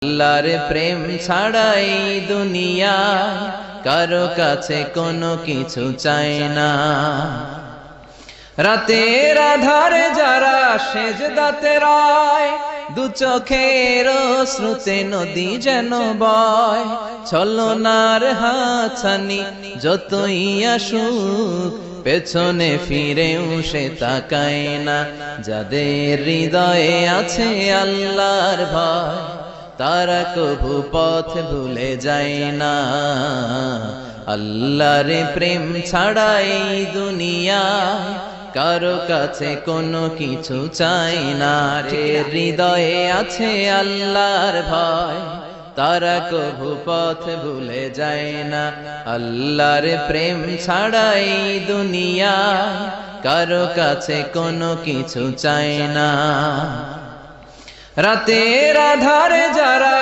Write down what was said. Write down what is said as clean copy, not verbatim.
আল্লাহর প্রেম ছাড়াই দুনিয়ায় কারো কাছে কোনো কিছু চায় না। রাতের আধারে যারা সেজদাতে রয়, দু চোখের শ্রুতে নদী যেন বয়। ছলনার হাতছানি যতই আসুক, পেছনে ফিরেও সে তাকায় না। যাদের হৃদয়ে আছে আল্লাহর ভয়, তারা কভু পথ ভুলে যায় না। আল্লাহর প্রেম ছাড়াই দুনিয়ায় কারো কাছে কোনো কিছু চাই না। হৃদয়ে আছে আল্লাহর ভয়, তারা কভু পথ ভুলে যায় না। আল্লাহর প্রেম ছাড়াই দুনিয়ায় কারো কাছে কোনো কিছু চাই না। রাতের আধারে যারা